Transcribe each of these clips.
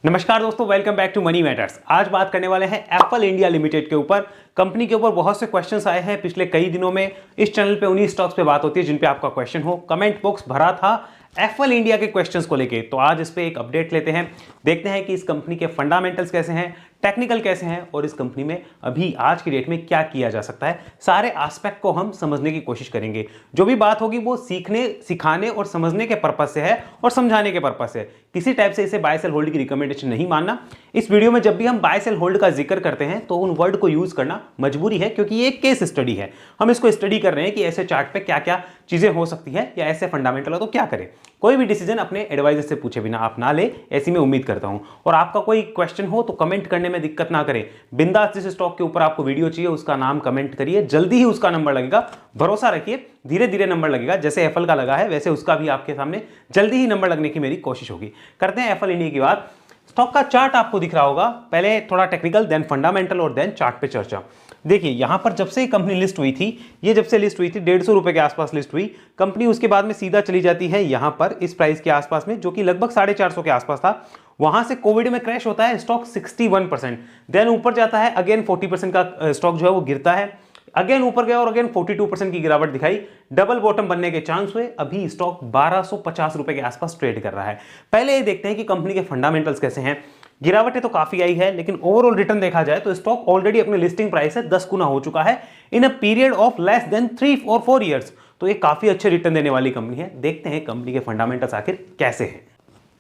नमस्कार दोस्तों, welcome back to money matters. आज बात करने वाले हैं एप्पल इंडिया लिमिटेड के ऊपर। कंपनी के ऊपर बहुत से क्वेश्चंस आए हैं पिछले कई दिनों में। इस चैनल पे उन्हीं स्टॉक्स पे बात होती है जिन पे आपका क्वेश्चन हो। कमेंट बॉक्स भरा था एप्पल इंडिया के क्वेश्चंस को लेके, तो आज इस पे एक अपडेट लेते हैं। देखते हैं कि इस कंपनी के फंडामेंटल्स कैसे हैं, टेक्निकल कैसे हैं और इस कंपनी में अभी आज की डेट में क्या किया जा सकता है। सारे एस्पेक्ट को हम समझने की कोशिश करेंगे। जो भी बात होगी वो सीखने, सिखाने और समझने के पर्पज से है और समझाने के पर्पज से। किसी टाइप से इसे बाय सेल होल्ड की रिकमेंडेशन नहीं मानना। इस वीडियो में जब भी हम बाय सेल होल्ड का जिक्र करते हैं तो उन वर्ड को यूज करना मजबूरी है, क्योंकि ये एक केस स्टडी है। हम इसको स्टडी कर रहे हैं कि ऐसे चार्ट पे क्या क्या चीजें हो सकती है या ऐसे फंडामेंटल हो तो क्या करें। कोई भी डिसीजन अपने एडवाइजर से पूछे बिना आप ना ले, ऐसी मैं उम्मीद करता हूं। और आपका कोई क्वेश्चन हो तो कमेंट करने में दिक्कत ना करें। बिंदास जिस स्टॉक के ऊपर आपको वीडियो चाहिए उसका नाम कमेंट करिए, जल्दी ही उसका नंबर लगेगा। भरोसा रखिए, धीरे धीरे नंबर लगेगा। जैसे एप्पल का लगा है वैसे उसका भी आपके सामने जल्दी ही नंबर लगने की मेरी कोशिश होगी। करते हैं एप्पल इंडिया की बात। स्टॉक का चार्ट आपको दिख रहा होगा। पहले थोड़ा टेक्निकल, देन फंडामेंटल और देन चार्ट पे चर्चा। देखिए यहां पर जब से कंपनी लिस्ट हुई थी, ये जब से लिस्ट हुई थी 150 रुपए के आसपास लिस्ट हुई कंपनी। उसके बाद में सीधा चली जाती है यहां पर इस प्राइस के आसपास में, जो कि लगभग 450 के आसपास था। वहां से कोविड में क्रैश होता है स्टॉक 61%, देन ऊपर जाता है, अगेन 40% का स्टॉक जो है वो गिरता है, अगेन ऊपर गया और अगेन 42% की गिरावट दिखाई। डबल बॉटम बनने के चांस हुए। अभी स्टॉक 1250 रुपए के आसपास ट्रेड कर रहा है। पहले ये देखते हैं कि कंपनी के फंडामेंटल्स कैसे हैं। गिरावटें तो काफी आई है, लेकिन ओवरऑल रिटर्न देखा जाए तो स्टॉक ऑलरेडी अपने लिस्टिंग प्राइस से 10 गुना हो चुका है in a period of less than 3 और 4 ईयर्स। तो ये काफी अच्छे रिटर्न देने वाली कंपनी है। देखते हैं कंपनी के फंडामेंटल्स आखिर कैसे हैं।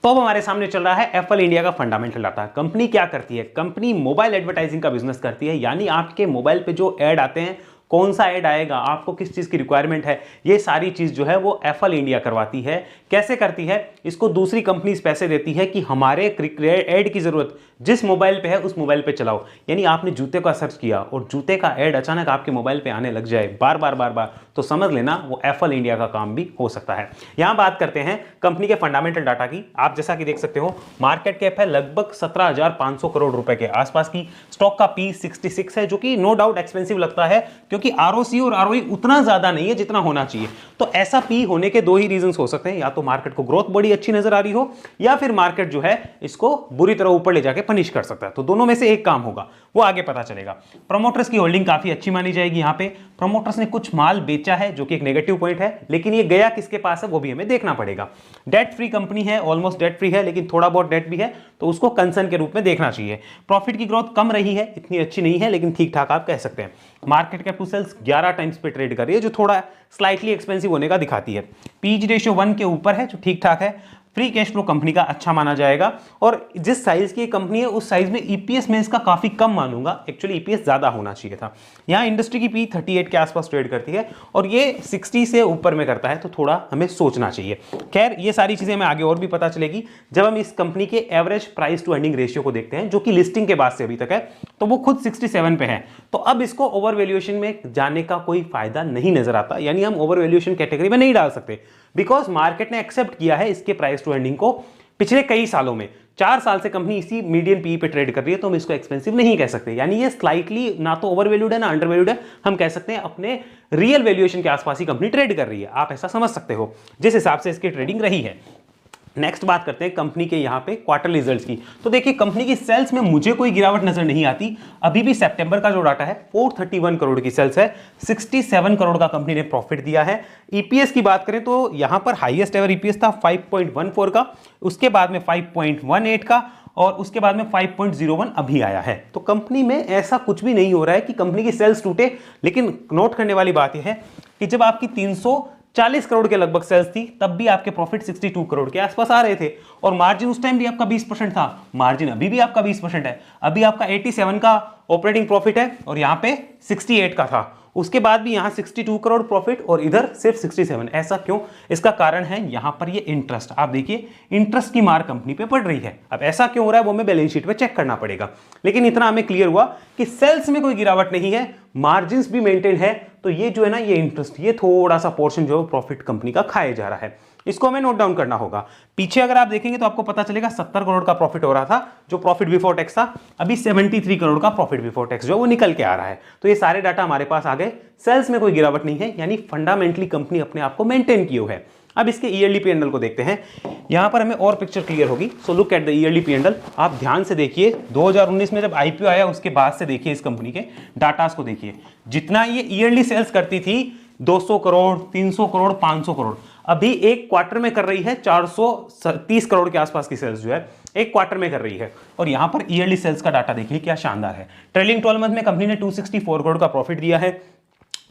तो अब हमारे सामने चल रहा है एप्पल इंडिया का फंडामेंटल डाटा। कंपनी क्या करती है? कंपनी मोबाइल एडवर्टाइजिंग का बिजनेस करती है, यानी आपके मोबाइल पे जो ऐड आते हैं, कौन सा ऐड आएगा, आपको किस चीज की रिक्वायरमेंट है, ये सारी चीज जो है वो एप्पल इंडिया करवाती है। कैसे करती है? इसको दूसरी कंपनीज पैसे देती है कि हमारे ऐड की जरूरत जिस मोबाइल पे है उस मोबाइल पे चलाओ। यानी आपने जूते का सर्च किया और जूते का ऐड अचानक आपके मोबाइल पे आने लग जाए बार बार, तो समझ लेना वो एप्पल इंडिया का काम भी हो सकता है। यहां बात करते हैं कंपनी के फंडामेंटल डाटा की। आप जैसा कि देख सकते हो मार्केट कैप है लगभग 17,500 करोड़ रुपए के आसपास की। स्टॉक का P 66 है, जो कि नो डाउट एक्सपेंसिव लगता है, क्योंकि ROC और ROE उतना ज्यादा नहीं है जितना होना चाहिए। तो ऐसा P होने के दो ही रीजन हो सकते हैं, या तो मार्केट को ग्रोथ बड़ी अच्छी नजर आ रही हो, या फिर मार्केट जो है इसको बुरी तरह ऊपर ले जाके पनिश कर सकता है। तो दोनों में से एक काम होगा, वो आगे पता चलेगा। प्रमोटर्स की होल्डिंग काफी अच्छी मानी जाएगी। यहां पे प्रमोटर्स ने कुछ माल बेचा है, जो कि एक नेगेटिव पॉइंट है, लेकिन ये गया किसके पास है वो भी हमें देखना पड़ेगा। डेट फ्री कंपनी है, ऑलमोस्ट डेट फ्री है, लेकिन थोड़ा बहुत डेट भी है, तो उसको कंसर्न के रूप में देखना चाहिए। प्रॉफिट की ग्रोथ कम रही है, इतनी अच्छी नहीं है, लेकिन ठीक ठाक आप कह सकते हैं। Market cap to sales 11 times पे ट्रेड कर रही है, जो थोड़ा स्लाइटली एक्सपेंसिव होने का दिखाती है। पीई रेशियो 1 के ऊपर है, जो ठीक ठाक है। फ्री कैश फ्लो कंपनी का अच्छा माना जाएगा, और जिस साइज की कंपनी है उस साइज में ईपीएस में इसका काफी कम मानूंगा। एक्चुअली ईपीएस ज्यादा होना चाहिए था। यहां इंडस्ट्री की P 38 के आसपास ट्रेड करती है और ये 60 से ऊपर में करता है, तो थोड़ा हमें सोचना चाहिए। खैर ये सारी चीजें हमें आगे और भी पता चलेगी जब हम इस कंपनी के average price to earning ratio को देखते हैं, जो कि लिस्टिंग के बाद से अभी तक है, तो वो खुद 67 पे है। तो अब इसको ओवर वैल्यूएशन में जाने का कोई फायदा नहीं नजर आता, यानी हम ओवर वैल्यूएशन कैटेगरी में नहीं डाल सकते, बिकॉज मार्केट ने एक्सेप्ट किया है इसके प्राइस टू अर्निंग को। पिछले कई सालों में 4 साल से कंपनी इसी मीडियन पी पे ट्रेड कर रही है, तो हम इसको एक्सपेंसिव नहीं कह सकते। यानी ये स्लाइटली ना तो ओवर वैल्यूड है ना अंडर वैल्यूड है, हम कह सकते हैं अपने रियल वैल्यूएशन के आसपास ही कंपनी ट्रेड कर रही है। आप ऐसा समझ सकते हो जिस हिसाब से इसकी ट्रेडिंग रही है। नेक्स्ट बात करते हैं कंपनी के यहां पे क्वार्टर रिजल्ट्स की। तो देखिए कंपनी की सेल्स में मुझे कोई गिरावट नजर नहीं आती। अभी भी सितंबर का जो डाटा है 431 करोड़ की सेल्स है, 67 करोड़ का कंपनी ने प्रॉफिट दिया है। ईपीएस की बात करें तो यहां पर हाईएस्ट एवर ईपीएस था 5.14 का, उसके बाद में 5.18 का, और उसके बाद में 5.01 अभी आया है। तो कंपनी में ऐसा कुछ भी नहीं हो रहा है कि कंपनी की सेल्स टूटे। लेकिन नोट करने वाली बात यह है कि जब आपकी 340 करोड़ के लगभग सेल्स थी, तब भी आपके प्रॉफिट 62 करोड़ के आसपास आ रहे थे, और मार्जिन उस टाइम भी आपका 20% था। मार्जिन अभी भी आपका 20% है। अभी आपका 87 का ऑपरेटिंग प्रॉफिट है और यहां पे 68 का था। उसके बाद भी यहां 62 करोड़ प्रॉफिट और इधर सिर्फ 67। ऐसा क्यों? इसका कारण है यहां पर ये इंटरेस्ट। आप देखिए इंटरेस्ट की मार कंपनी पे पड़ रही है। अब ऐसा क्यों हो रहा है वो हमें बैलेंस शीट पे चेक करना पड़ेगा, लेकिन इतना हमें क्लियर हुआ कि सेल्स में कोई गिरावट नहीं है, मार्जिन भी मेंटेन है। तो ये जो है ना, ये इंटरेस्ट, ये थोड़ा सा पोर्शन जो है प्रॉफिट कंपनी का खाया जा रहा है। इसको हमें नोट डाउन करना होगा। पीछे अगर आप देखेंगे तो आपको पता चलेगा 70 करोड़ का प्रॉफिट हो रहा था जो प्रॉफिट बिफोर टैक्स था। अभी 73 करोड़ का प्रॉफिट बिफोर टैक्स जो वो निकल के आ रहा है। तो ये सारे डाटा हमारे पास आ गए। सेल्स में कोई गिरावट नहीं है, यानी फंडामेंटली कंपनी अपने आप को मेंटेन की हुई है। अब इसके ईयरली P&L को देखते हैं, यहां पर हमें और पिक्चर क्लियर होगी। So look at the yearly P&L। आप ध्यान से देखिए 2019 में जब IPO आया उसके बाद से देखिए इस कंपनी के डाटास को देखिए, जितना ये ईयरली सेल्स करती थी 200 करोड़, 300 करोड़, 500 करोड़, अभी एक क्वार्टर में कर रही है 430 करोड़ के आसपास की सेल्स जो है एक क्वार्टर में कर रही है। और यहां पर ईयरली सेल्स का डाटा देखिए क्या शानदार है। ट्रेलिंग 12 मंथ में कंपनी ने 264 करोड़ का प्रॉफिट दिया है।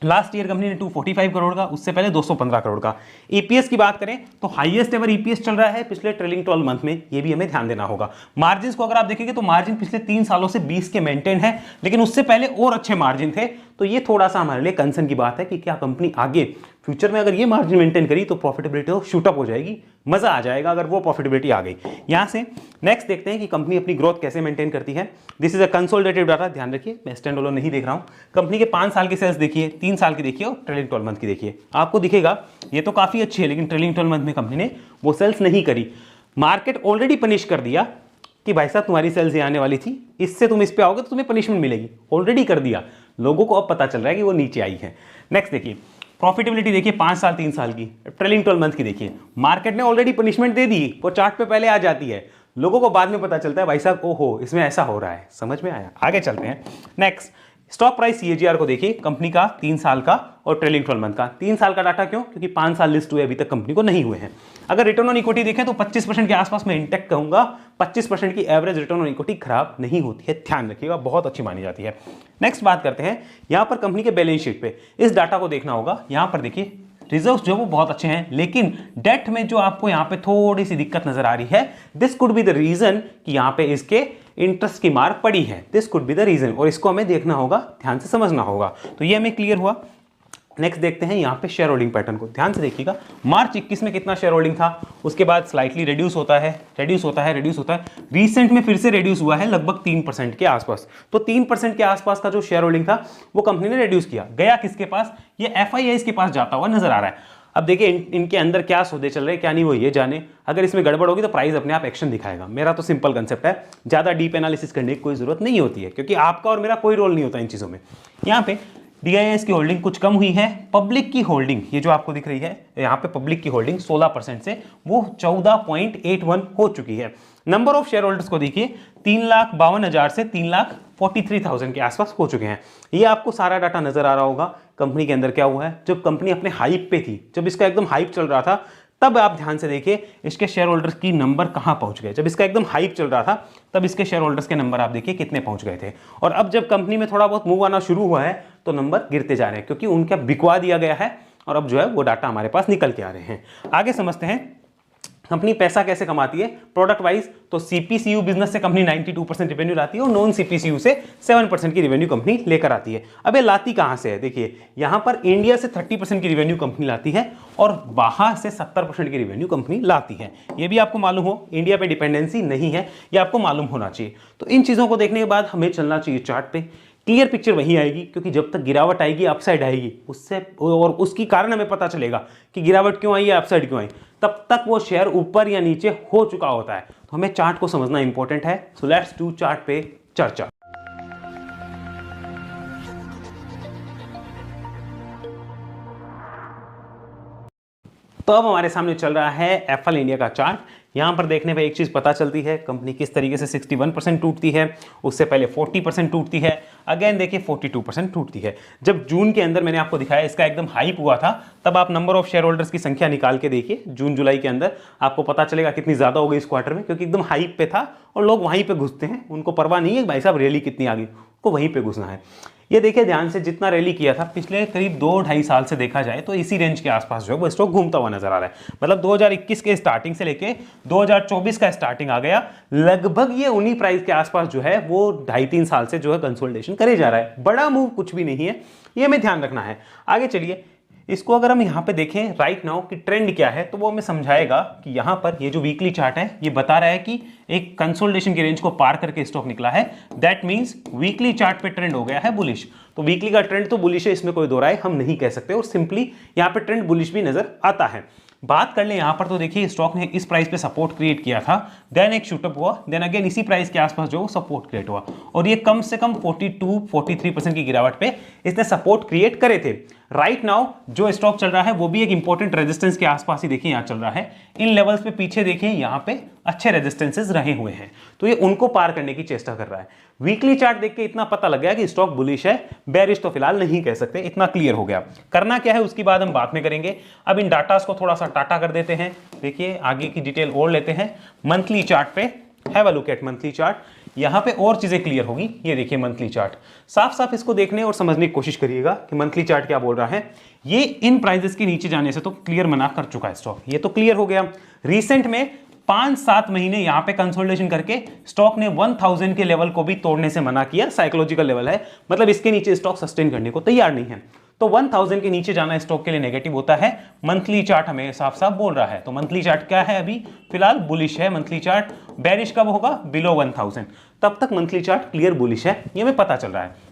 लास्ट ईयर कंपनी ने 245 करोड़ का, उससे पहले 215 करोड़ का। ईपीएस की बात करें तो हाईएस्ट एवर ईपीएस चल रहा है पिछले ट्रेलिंग 12 मंथ में, ये भी हमें ध्यान देना होगा। मार्जिन को अगर आप देखेंगे तो मार्जिन पिछले 3 सालों से 20 के मेंटेन है, लेकिन उससे पहले और अच्छे मार्जिन थे। तो ये थोड़ा सा हमारे लिए कंसर्न की बात है कि क्या कंपनी आगे फ्यूचर में अगर ये मार्जिन मेंटेन करी तो प्रॉफिटेबिलिटी तो शूटअप हो जाएगी, मजा आ जाएगा अगर वो प्रॉफिटेबिलिटी आ गई। यहां से नेक्स्ट देखते हैं कि कंपनी अपनी ग्रोथ कैसे मेंटेन करती है। This is a consolidated data, ध्यान रखिए मैं स्टैंड अलोन नहीं देख रहा हूं। कंपनी के 5 साल की सेल्स देखिए, 3 साल की देखिए और ट्रेलिंग 12 मंथ की देखिए, आपको दिखेगा ये तो काफी अच्छी है, लेकिन ट्रेलिंग 12 मंथ में कंपनी ने वो सेल्स नहीं करी। मार्केट ऑलरेडी पनिश कर दिया कि भाई साहब तुम्हारी सेल्स ये आने वाली थी, इससे तुम इस पे आओगे तो तुम्हें पनिशमेंट मिलेगी, ऑलरेडी कर दिया। लोगों को अब पता चल रहा है कि वो नीचे आई है। नेक्स्ट देखिए प्रॉफिटेबिलिटी देखिए 5 साल 3 साल की, ट्रेलिंग 12 मंथ की देखिए, मार्केट ने ऑलरेडी पनिशमेंट दे दी, वो चार्ट पे पहले आ जाती है, लोगों को बाद में पता चलता है भाई साहब ओहो इसमें ऐसा हो रहा है। समझ में आया? आगे चलते हैं। नेक्स्ट स्टॉक प्राइस CAGR को देखिए, कंपनी का 3 साल का और ट्रेलिंग 12 मंथ का। 3 साल का डाटा क्यों? क्योंकि 5 साल लिस्ट हुए अभी तक कंपनी को नहीं हुए हैं। अगर रिटर्न ऑन इक्विटी देखें तो 25% के आसपास में इंटेक्ट कहूंगा, 25% की एवरेज रिटर्न ऑन इक्विटी खराब नहीं होती है, ध्यान रखिएगा, बहुत अच्छी मानी जाती है। नेक्स्ट बात करते हैं यहां पर कंपनी के बैलेंस शीट पे, इस डाटा को देखना होगा। यहां पर देखिए रिजर्व्स जो वो बहुत अच्छे हैं, लेकिन डेट में जो आपको यहां पे थोड़ी सी दिक्कत नजर आ रही है, this could be the reason कि यहां पे इसके इंटरेस्ट की मार पड़ी है, this could be the reason, और इसको हमें देखना होगा, ध्यान से समझना होगा। तो ये हमें क्लियर हुआ। नेक्स्ट देखते हैं यहाँ पे शेयर होल्डिंग पैटर्न को, ध्यान से देखिएगा। मार्च 21 में कितना शेयर होल्डिंग था, उसके बाद स्लाइटली रिड्यूस होता है, रिड्यूस होता है, रिड्यूस होता है, रिसेंट में फिर से रिड्यूस हुआ है लगभग 3% के आसपास। तो 3% के आसपास का जो शेयर होल्डिंग था वो कंपनी ने रिड्यूस किया। गया किसके पास? ये FIIs के पास जाता हुआ नजर आ रहा है। अब देखिए इनके अंदर क्या सौदे चल रहे हैं क्या नहीं वो ये जाने। अगर इसमें गड़बड़ होगी तो प्राइस अपने आप एक्शन दिखाएगा। मेरा तो सिंपल कंसेप्ट है, ज्यादा डीप एनालिसिस करने की कोई जरूरत नहीं होती है, क्योंकि आपका और मेरा कोई रोल नहीं होता इन चीजों में। यहाँ पे DIS की होल्डिंग कुछ कम हुई है, पब्लिक की होल्डिंग ये जो आपको दिख रही है यहाँ पे पब्लिक की होल्डिंग 16% से वो 14.81 हो चुकी है। नंबर ऑफ शेयर होल्डर्स को देखिए 3,52,000 से 3,43,000 के आसपास हो चुके हैं। ये आपको सारा डाटा नजर आ रहा होगा कंपनी के अंदर क्या हुआ है। जब कंपनी अपने हाइप पे थी, जब इसका एकदम हाइप चल रहा था, तब आप ध्यान से देखिए इसके शेयर होल्डर्स की नंबर कहां पहुंच गए। जब इसका एकदम हाइप चल रहा था तब इसके शेयर होल्डर्स के नंबर आप देखिए कितने पहुंच गए थे, और अब जब कंपनी में थोड़ा बहुत मूव आना शुरू हुआ है तो नंबर गिरते जा रहे हैं, क्योंकि उनका बिकवा दिया गया है और अब जो है वो डाटा हमारे पास निकल के आ रहे हैं। आगे समझते हैं कंपनी पैसा कैसे कमाती है प्रोडक्ट वाइज। तो CPCU बिजनेस से कंपनी 92% रेवेन्यू लाती है और नॉन CPCU से 7% की रेवेन्यू कंपनी लेकर आती है। अब ये लाती कहां से है? देखिए यहां पर इंडिया से 30% की रेवेन्यू कंपनी लाती है और बाहर से 70% की रेवेन्यू कंपनी लाती है। ये भी आपको मालूम हो, इंडिया पे डिपेंडेंसी नहीं है, ये आपको मालूम होना चाहिए। तो इन चीजों को देखने के बाद हमें चलना चाहिए चार्ट पे, क्लियर पिक्चर वही आएगी, क्योंकि जब तक गिरावट आएगी अपसाइड आएगी, उससे और उसकी कारण हमें पता चलेगा कि गिरावट क्यों आई या अपसाइड क्यों आई, तब तक वो शेयर ऊपर या नीचे हो चुका होता है। तो हमें चार्ट को समझना इंपॉर्टेंट है। सो लेट्स डू चार्ट पे चर्चा। तो अब हमारे सामने चल रहा है एफएल इंडिया का चार्ट। यहां पर देखने पे एक चीज पता चलती है, कंपनी किस तरीके से 61% टूटती है, उससे पहले 40% टूटती है, अगेन देखिए 42% टूटती है। जब जून के अंदर मैंने आपको दिखाया इसका एकदम हाइप हुआ था, तब आप नंबर ऑफ शेयर होल्डर्स की संख्या निकाल के देखिए जून जुलाई के अंदर, आपको पता चलेगा कितनी ज्यादा हो गई इस क्वार्टर में, क्योंकि एकदम हाइप पे था और लोग वहीं पे घुसते हैं, उनको परवाह नहीं है भाई साहब रैली कितनी आ गई, उनको वहीं पे घुसना है। ये देखिए ध्यान से, जितना रैली किया था पिछले करीब 2-2.5 साल से देखा जाए तो इसी रेंज के आसपास जो है वो स्टॉक घूमता हुआ नजर आ रहा है। मतलब 2021 के स्टार्टिंग से लेके 2024 का स्टार्टिंग आ गया, लगभग ये उन्हीं प्राइस के आसपास जो है वो 2.5-3 साल से जो है कंसोलिडेशन करे जा रहा है। बड़ा मूव कुछ भी नहीं है, ये हमें ध्यान रखना है। आगे चलिए, इसको अगर हम यहाँ पे देखें राइट नाउ कि ट्रेंड क्या है, तो वो हमें समझाएगा कि यहाँ पर ये जो वीकली चार्ट है ये बता रहा है कि एक कंसोलिडेशन की रेंज को पार करके स्टॉक निकला है। दैट मींस वीकली चार्ट पे ट्रेंड हो गया है बुलिश। तो वीकली का ट्रेंड तो बुलिश है, इसमें कोई दो राय हम नहीं कह सकते, और सिंपली यहाँ पे ट्रेंड बुलिश भी नजर आता है। बात कर ले यहाँ पर तो देखिए स्टॉक ने इस प्राइस पे सपोर्ट क्रिएट किया था, देन एक शूटअप हुआ, देन अगेन इसी प्राइस के आसपास जो सपोर्ट क्रिएट हुआ और ये कम से कम 42-43% की गिरावट पे इसने सपोर्ट क्रिएट करे थे। राइट नाउ जो स्टॉक चल रहा है वो भी एक इंपॉर्टेंट रेजिस्टेंस के आसपास ही देखिए यहाँ चल रहा है। इन लेवल्स पे पीछे देखिए यहाँ पे अच्छे रेजिस्टेंसेस रहे हुए हैं, तो ये उनको पार करने की चेष्टा कर रहा है। वीकली चार्ट देख के इतना पता लग गया कि स्टॉक बुलिश है, बेरिश तो फिलहाल नहीं कह सकते, इतना क्लियर हो गया। करना क्या है उसकी बात हम बाद में करेंगे। अब इन डाटास को थोड़ा सा टाटा कर देते हैं। देखिए आगे की डिटेल और लेते हैं। मंथली चार्ट पे have a look at monthly chart, यहां पे और चीजें क्लियर होगी। ये देखिए मंथली चार्ट, साफ साफ इसको देखने और समझने की कोशिश करिएगा कि मंथली चार्ट क्या बोल रहा है। ये इन प्राइसेस के नीचे जाने से तो क्लियर मना कर चुका है स्टॉक, ये तो क्लियर हो गया। रिसेंट में 5-7 महीने यहां पे कंसोलिडेशन करके स्टॉक ने 1000 के लेवल को भी तोड़ने से मना किया। साइकोलॉजिकल लेवल है, मतलब इसके नीचे स्टॉक सस्टेन करने को तैयार नहीं है, तो 1000 के नीचे जाना स्टॉक के लिए नेगेटिव होता है। मंथली चार्ट हमें साफ साफ बोल रहा है। तो मंथली चार्ट क्या है, अभी फिलहाल बुलिश है मंथली चार्ट। बेरिश कब होगा, बिलो 1000, तब तक मंथली चार्ट क्लियर बुलिश है, ये हमें पता चल रहा है।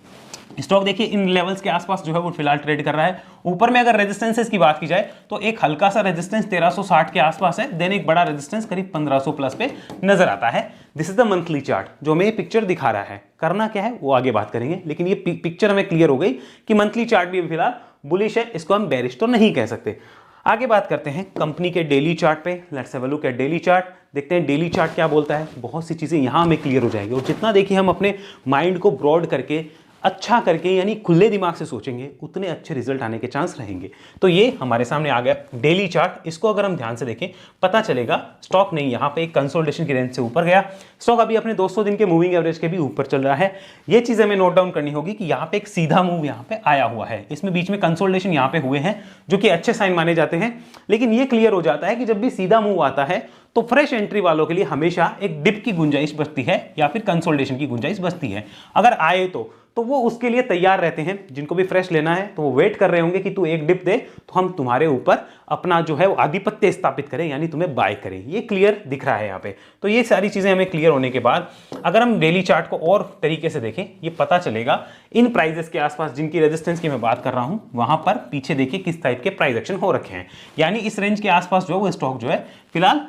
स्टॉक देखिए इन लेवल्स के आसपास जो है वो फिलहाल ट्रेड कर रहा है। ऊपर में अगर रेजिस्टेंसेस की बात की जाए तो एक हल्का सा रेजिस्टेंस 1360 के आसपास है, देन एक बड़ा रेजिस्टेंस करीब 1500 प्लस पे नजर आता है। This is the monthly chart जो हमें पिक्चर दिखा रहा है। करना क्या है वो आगे बात करेंगे, लेकिन ये पिक्चर हमें क्लियर हो गई कि मंथली चार्ट भी फिलहाल बुलिश है, इसको हम बेरिश तो नहीं कह सकते। आगे बात करते हैं कंपनी के डेली चार्ट पे। Let's have a look at daily chart, देखते हैं डेली चार्ट क्या बोलता है। बहुत सी चीजें यहां हमें क्लियर हो जाएंगी और जितना देखिए हम अपने माइंड को ब्रॉड करके अच्छा करके यानी खुले दिमाग से सोचेंगे उतने अच्छे रिजल्ट आने के चांस रहेंगे। तो ये हमारे सामने आ गया डेली चार्ट। इसको अगर हम ध्यान से देखें पता चलेगा स्टॉक नहीं यहाँ पे एक कंसोलिडेशन की रेंज से ऊपर गया, स्टॉक अभी अपने 200 दिन के मूविंग एवरेज के भी ऊपर चल रहा है। ये चीज हमें नोट डाउन करनी होगी कि यहाँ पे एक सीधा मूव यहाँ पे आया हुआ है, इसमें बीच में कंसोलिडेशन यहाँ पे हुए हैं जो कि अच्छे साइन माने जाते हैं। लेकिन ये क्लियर हो जाता है कि जब भी सीधा मूव आता है तो फ्रेश एंट्री वालों के लिए हमेशा एक डिप की गुंजाइश बचती है या फिर कंसोलिडेशन की गुंजाइश बचती है। अगर आए तो वो उसके लिए तैयार रहते हैं। जिनको भी फ्रेश लेना है तो वो वेट कर रहे होंगे कि तू एक डिप दे तो हम तुम्हारे ऊपर अपना जो है वो आधिपत्य स्थापित करें, यानी तुम्हें बाय करें। ये क्लियर दिख रहा है यहाँ पे। तो ये सारी चीजें हमें क्लियर होने के बाद अगर हम डेली चार्ट को और तरीके से देखें, ये पता चलेगा इन प्राइजेस के आसपास जिनकी रेजिस्टेंस की मैं बात कर रहा हूं वहां पर पीछे देखिए किस टाइप के प्राइस एक्शन हो रखे हैं। यानी इस रेंज के आसपास जो है वो स्टॉक जो है फिलहाल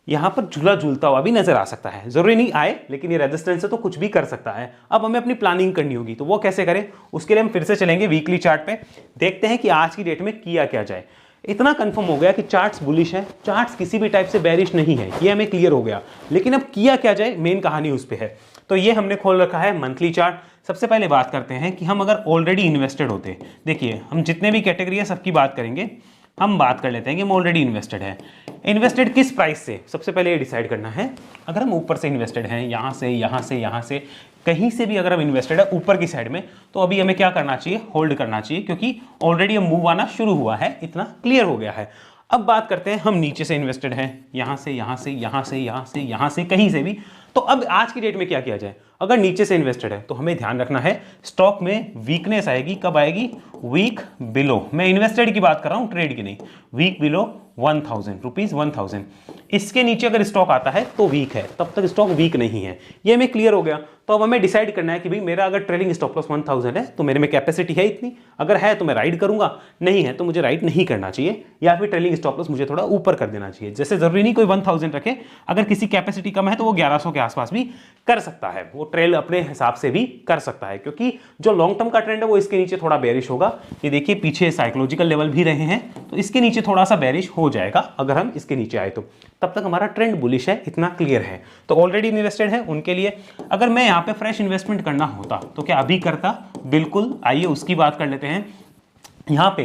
यहां पर झूला झूलता हुआ भी नजर आ सकता है। जरूरी नहीं आए, लेकिन ये रेजिस्टेंस से तो कुछ भी कर सकता है। अब हमें अपनी प्लानिंग करनी होगी, तो वो कैसे करें उसके लिए हम फिर से चलेंगे वीकली चार्ट पे, देखते हैं कि आज की डेट में किया क्या जाए। इतना कंफर्म हो गया कि चार्ट्स बुलिश है, चार्ट्स किसी भी टाइप से बेरिश नहीं है, ये हमें क्लियर हो गया। लेकिन अब किया क्या जाए, मेन कहानी उस पर है। तो ये हमने खोल रखा है मंथली चार्ट। सबसे पहले बात करते हैं कि हम अगर ऑलरेडी इन्वेस्टेड होते, देखिए हम जितने भी कैटेगरी है सबकी बात करेंगे। हम बात कर लेते हैं कि हम ऑलरेडी इन्वेस्टेड है। इन्वेस्टेड किस प्राइस से, सबसे पहले ये डिसाइड करना है। अगर हम ऊपर से इन्वेस्टेड हैं, यहाँ से यहाँ से यहाँ से कहीं से भी अगर हम इन्वेस्टेड है ऊपर की साइड में, तो अभी हमें क्या करना चाहिए, होल्ड करना चाहिए, क्योंकि ऑलरेडी हम मूव आना शुरू हुआ है, इतना क्लियर हो गया है। अब बात करते हैं हम नीचे से इन्वेस्टेड हैं, यहाँ से यहाँ से यहाँ से यहाँ से यहाँ से कहीं से भी। तो अब आज की डेट में क्या किया जाए। अगर नीचे से इन्वेस्टेड है तो हमें ध्यान रखना है स्टॉक में वीकनेस आएगी। कब आएगी, वीक बिलो, मैं इन्वेस्टेड की बात कर रहा हूं ट्रेड की नहीं, वीक बिलो 1000 रुपीज 1000। इसके नीचे अगर स्टॉक आता है तो वीक है, तब तक स्टॉक वीक नहीं है, ये हमें क्लियर हो गया। तो अब हमें डिसाइड करना है कि भाई मेरा अगर ट्रेलिंग स्टॉप लॉस 1000 है तो मेरे में कैपेसिटी है इतनी, अगर है तो मैं राइड करूंगा, नहीं है तो मुझे राइड नहीं करना चाहिए, या फिर ट्रेलिंग स्टॉप लॉस मुझे थोड़ा ऊपर कर देना चाहिए। जैसे जरूरी नहीं कोई 1000 रखे, अगर किसी कैपेसिटी कम है तो वो 1100 के आसपास भी कर सकता है, वो ट्रेल अपने हिसाब से भी कर सकता है, क्योंकि जो लॉन्ग टर्म का ट्रेंड है वो इसके नीचे थोड़ा बेरिश होगा। ये देखिए पीछे साइकोलॉजिकल लेवल भी रहे हैं, तो इसके नीचे थोड़ा सा बेरिश हो जाएगा अगर हम इसके नीचे आए तो। तब तक हमारा ट्रेंड बुलिश है, इतना क्लियर है। तो ऑलरेडी इन्वेस्टेड है उनके लिए अगर मैं यहाँ पे फ्रेश इन्वेस्टमेंट करना होता तो क्या अभी करता, बिल्कुल। आइए उसकी बात कर लेते हैं। यहाँ पे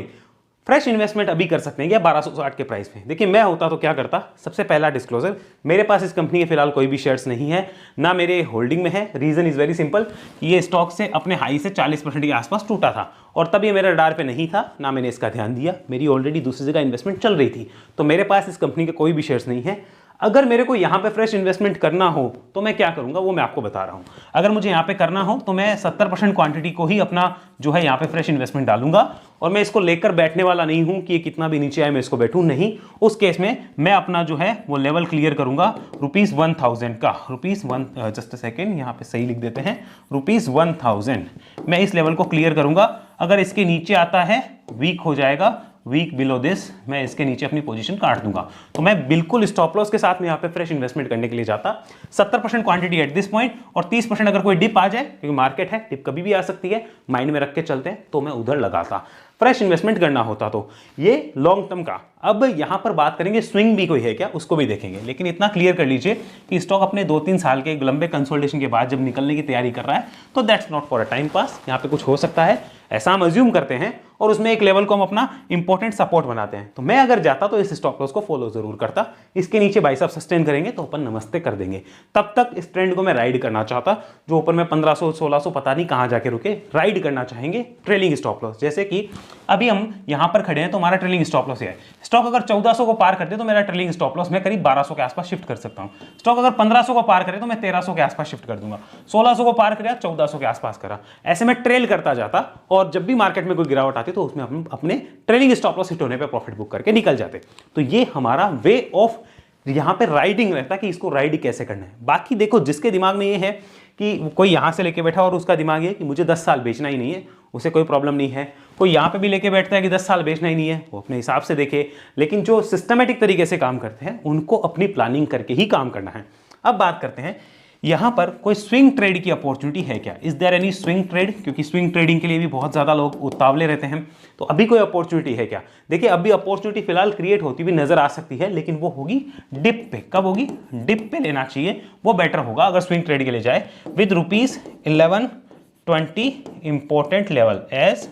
फ्रेश इन्वेस्टमेंट अभी कर सकते हैं क्या 1260 के प्राइस पे। देखिए मैं होता तो क्या करता, सबसे पहला डिस्क्लोजर, मेरे पास इस कंपनी के फिलहाल कोई भी शेयर्स नहीं है, ना मेरे होल्डिंग में है। रीजन इज वेरी सिंपल, ये स्टॉक से अपने हाई से 40% के आसपास टूटा था और तब ये मेरे रडार पे नहीं था, ना मैंने इसका ध्यान दिया, मेरी ऑलरेडी दूसरी जगह इन्वेस्टमेंट चल रही थी, तो मेरे पास इस कंपनी के कोई भी शेयर्स नहीं है। अगर मेरे को यहाँ पे फ्रेश इन्वेस्टमेंट करना हो तो मैं क्या करूँगा वो मैं आपको बता रहा हूँ। अगर मुझे यहाँ पे करना हो तो मैं 70% क्वांटिटी को ही अपना जो है यहाँ पे फ्रेश इन्वेस्टमेंट डालूंगा, और मैं इसको लेकर बैठने वाला नहीं हूँ कि ये कितना भी नीचे आए मैं इसको बैठूँ, नहीं। उस केस में मैं अपना जो है वो लेवल क्लियर करूँगा ₹1000 का, जस्ट सेकेंड यहाँ पे सही लिख देते हैं, ₹1000 मैं इस लेवल को क्लियर करूँगा। अगर इसके नीचे आता है वीक हो जाएगा, वीक बिलो दिस मैं इसके नीचे अपनी पोजीशन काट दूंगा। तो मैं बिल्कुल स्टॉप लॉस के साथ में यहाँ पे फ्रेश इन्वेस्टमेंट करने के लिए जाता। 70% क्वांटिटी एट दिस पॉइंट और 30% अगर कोई डिप आ जाए, क्योंकि मार्केट है, डिप कभी भी आ सकती है, माइंड में रख के चलते हैं, तो मैं उधर लगाता। फ्रेश इन्वेस्टमेंट करना होता तो ये लॉन्ग टर्म का। अब यहां पर बात करेंगे स्विंग भी कोई है क्या, उसको भी देखेंगे, लेकिन इतना क्लियर कर लीजिए कि स्टॉक अपने 2-3 साल के एक लंबे कंसोलिडेशन के बाद जब निकलने की तैयारी कर रहा है तो that's not for a time pass. यहां पे कुछ हो सकता है ऐसा हम अज्यूम करते हैं और उसमें एक लेवल को हम अपना इंपॉर्टेंट सपोर्ट बनाते हैं। तो मैं अगर जाता तो इस स्टॉप लॉस को फॉलो जरूर करता। इसके नीचे बाइसेप सस्टेन करेंगे तो अपन नमस्ते कर देंगे। तब तक इस ट्रेंड को मैं राइड करना चाहता, जो ऊपर में 1500-1600 पता नहीं कहां जाके रुके, राइड करना चाहेंगे ट्रेलिंग स्टॉप लॉस। जैसे कि अभी हम यहां पर खड़े हैं तो हमारा ट्रेलिंग स्टॉप लॉस है, स्टॉक अगर 1400 को पार करते तो मेरा ट्रेलिंग स्टॉप लॉस मैं करीब 1200 के आसपास शिफ्ट कर सकता हूं। स्टॉक अगर 1500 को पार करे तो मैं 1300 के आसपास शिफ्ट कर दूंगा। 1600 को पार करा, 1400 के आसपास करा, ऐसे में ट्रेल करता जाता और जब भी मार्केट में कोई गिरावट आती तो उसमें हम अपने ट्रेलिंग स्टॉप लॉस हिट होने पे प्रॉफिट बुक करके निकल जाते। तो ये हमारा वे ऑफ यहां पे राइडिंग रहता कि इसको राइड कैसे करना है। बाकी देखो, जिसके दिमाग में ये है कि कोई यहां से लेके बैठा और उसका दिमाग ये कि मुझे 10 साल बेचना ही नहीं है, उसे कोई प्रॉब्लम नहीं है। कोई यहां पे भी लेके बैठता है कि 10 साल बेचना ही नहीं है, वो अपने हिसाब से देखे। लेकिन जो सिस्टमेटिक तरीके से काम करते हैं उनको अपनी प्लानिंग करके ही काम करना है। अब बात करते हैं यहां पर कोई स्विंग ट्रेड की अपॉर्चुनिटी है क्या, is there any swing trade, क्योंकि स्विंग ट्रेडिंग के लिए भी बहुत ज्यादा लोग उतावले रहते हैं। तो अभी कोई अपॉर्चुनिटी है क्या? देखिए, अभी अपॉर्चुनिटी फिलहाल क्रिएट होती हुई नजर आ सकती है, लेकिन वो होगी डिप पे। कब होगी? डिप पे लेना चाहिए, वो बेटर होगा अगर स्विंग ट्रेड के लिए जाए। With ₹1120 important level as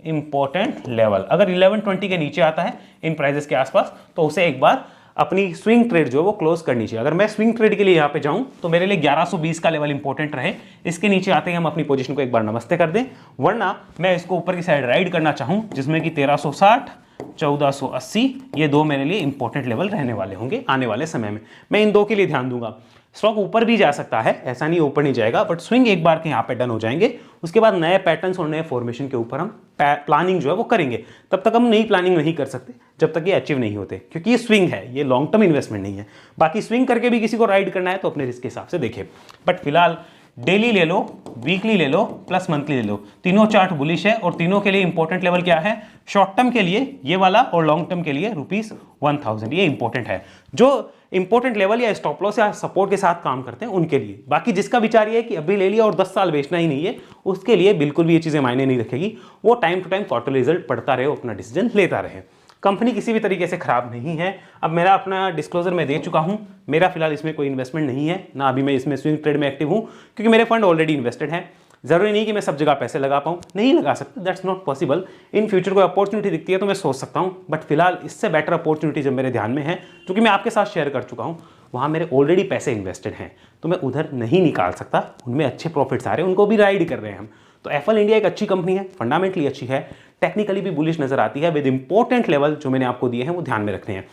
important level. अगर 1120 के नीचे आता है इन प्राइजेस के आसपास तो उसे एक बार अपनी स्विंग ट्रेड जो है वो क्लोज करनी चाहिए। अगर मैं स्विंग ट्रेड के लिए यहाँ पे जाऊं तो मेरे लिए 1120 का लेवल इंपॉर्टेंट रहे। इसके नीचे आते ही हम अपनी पोजीशन को एक बार नमस्ते कर दें, वरना मैं इसको ऊपर की साइड राइड करना चाहूं जिसमें कि 1360, 1480 ये दो मेरे लिए इंपॉर्टेंट लेवल रहने वाले होंगे आने वाले समय में। मैं इन दो के लिए ध्यान दूंगा। स्टॉक ऊपर भी जा सकता है, ऐसा नहीं ऊपर नहीं जाएगा, बट स्विंग एक बार के यहाँ पे डन हो जाएंगे, उसके बाद नए पैटर्न्स और नए फॉर्मेशन के ऊपर हम प्लानिंग जो है वो करेंगे। तब तक हम नई प्लानिंग नहीं कर सकते जब तक ये अचीव नहीं होते, क्योंकि ये स्विंग है, ये लॉन्ग टर्म इन्वेस्टमेंट नहीं है। बाकी स्विंग करके भी किसी को राइड करना है तो अपने रिस्क के हिसाब से देखें। बट फिलहाल डेली ले लो, वीकली ले लो, प्लस मंथली ले लो, तीनों चार्ट बुलिश है और तीनों के लिए इंपॉर्टेंट लेवल क्या है? शॉर्ट टर्म के लिए ये वाला और लॉन्ग टर्म के लिए ₹1000, ये इंपॉर्टेंट है। जो इंपॉर्टेंट लेवल या स्टॉप लॉस या सपोर्ट के साथ काम करते हैं उनके लिए। बाकी जिसका विचार ये है कि अभी ले लिया और 10 साल बेचना ही नहीं है, उसके लिए बिल्कुल भी ये चीजें मायने नहीं रखेगी। वो time to time quarter result पढ़ता रहे, अपना डिसीजन लेता रहे। कंपनी किसी भी तरीके से खराब नहीं है। अब मेरा अपना डिस्क्लोजर मैं दे चुका हूं, मेरा फिलहाल इसमें कोई इन्वेस्टमेंट नहीं है, ना अभी मैं इसमें स्विंग ट्रेड में एक्टिव हूं, क्योंकि मेरे फंड ऑलरेडी इन्वेस्टेड हैं। जरूरी नहीं कि मैं सब जगह पैसे लगा पाऊं, नहीं लगा सकते, that's not possible. In future कोई अपॉर्चुनिटी दिखती है तो मैं सोच सकता हूं, बट फिलहाल इससे बेटर अपॉर्चुनिटी जब मेरे ध्यान में है, क्योंकि मैं आपके साथ शेयर कर चुका हूं, वहां मेरे ऑलरेडी पैसे इन्वेस्टेड हैं, तो मैं उधर नहीं निकाल सकता। उनमें अच्छे प्रॉफिट्स आ रहे हैं, उनको भी राइड कर रहे हैं हम। तो एफएल इंडिया एक अच्छी कंपनी है, फंडामेंटली अच्छी है, टेक्निकली भी बुलिश नजर आती है। विद इंपॉर्टेंट लेवल जो मैंने आपको दिए हैं वो ध्यान में रखने हैं।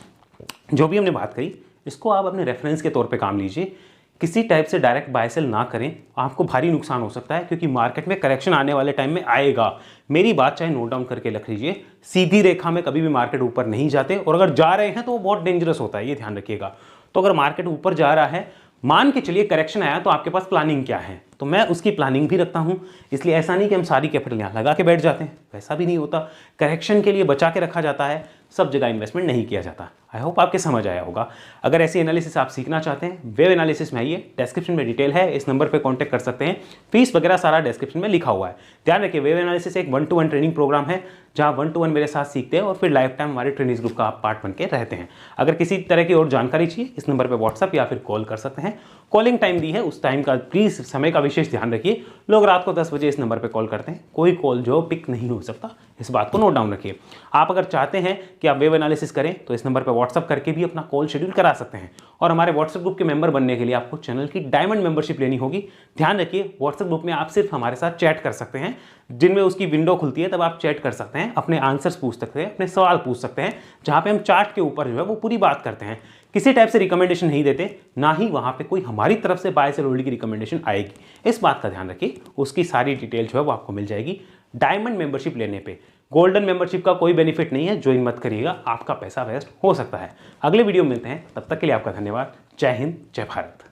जो भी हमने बात करी इसको आप अपने रेफरेंस के तौर पे काम लीजिए। किसी टाइप से डायरेक्ट बाय सेल ना करें, आपको भारी नुकसान हो सकता है, क्योंकि मार्केट में करेक्शन आने वाले टाइम में आएगा। मेरी बात चाहे नोट डाउन करके रख लीजिए, सीधी रेखा में कभी भी मार्केट ऊपर नहीं जाते, और अगर जा रहे हैं तो वो बहुत डेंजरस होता है, ये ध्यान रखिएगा। तो अगर मार्केट ऊपर जा रहा है, मान के चलिए करेक्शन आया, तो आपके पास प्लानिंग क्या है? तो मैं उसकी प्लानिंग भी रखता हूं। इसलिए ऐसा नहीं कि हम सारी कैपिटल यहां लगा के बैठ जाते हैं, वैसा भी नहीं होता। करेक्शन के लिए बचा के रखा जाता है, सब जगह इन्वेस्टमेंट नहीं किया जाता। आई होप आपके समझ आया होगा। अगर ऐसी एनालिसिस आप सीखना चाहते हैं, वेब एनालिसिस में आइए, डिस्क्रिप्शन में डिटेल है, इस नंबर पे कांटेक्ट कर सकते हैं। फीस वगैरह सारा डिस्क्रिप्शन में लिखा हुआ है। ध्यान रखिए, वेब एनालिसिस एक 1-to-1 ट्रेनिंग प्रोग्राम है, जहां 1-to-1 मेरे साथ सीखते हैं और फिर लाइफ टाइम हमारे ट्रेनिंग्स ग्रुप का आप पार्ट बन के रहते हैं। अगर किसी तरह की और जानकारी चाहिए, इस नंबर पर व्हाट्सअप या फिर कॉल कर सकते हैं। कॉलिंग टाइम दी है, उस टाइम का प्लीज समय का विशेष ध्यान रखिए। लोग रात को 10 बजे इस नंबर पर कॉल करते हैं, कोई कॉल जो पिक नहीं हो सकता, इस बात को नोट डाउन रखिए। आप अगर चाहते हैं कि आप वेब एनालिसिस करें तो इस नंबर पर व्हाट्सअप करके भी अपना कॉल शेड्यूल करा सकते हैं। और हमारे व्हाट्सएप ग्रुप के मेंबर बनने के लिए आपको चैनल की डायमंड मेंबरशिप लेनी होगी। ध्यान रखिए, व्हाट्सएप ग्रुप में आप सिर्फ हमारे साथ चैट कर सकते हैं, जिनमें उसकी विंडो खुलती है तब आप चैट कर सकते हैं, अपने आंसर्स पूछ सकते हैं, अपने सवाल पूछ सकते हैं, जहां पे हम चार्ट के ऊपर जो है वो पूरी बात करते हैं। किसी टाइप से रिकमेंडेशन नहीं देते, ना ही वहां पे कोई हमारी तरफ से बाय सेल होल्ड की रिकमेंडेशन आएगी। इस बात का ध्यान रखिए, उसकी सारी डिटेल जो है वो आपको मिल जाएगी डायमंड मेंबरशिप लेने पे। गोल्डन मेंबरशिप का कोई बेनिफिट नहीं है, ज्वाइन मत करिएगा, आपका पैसा वेस्ट हो सकता है। अगले वीडियो में मिलते हैं, तब तक के लिए आपका धन्यवाद। जय हिंद, जय भारत।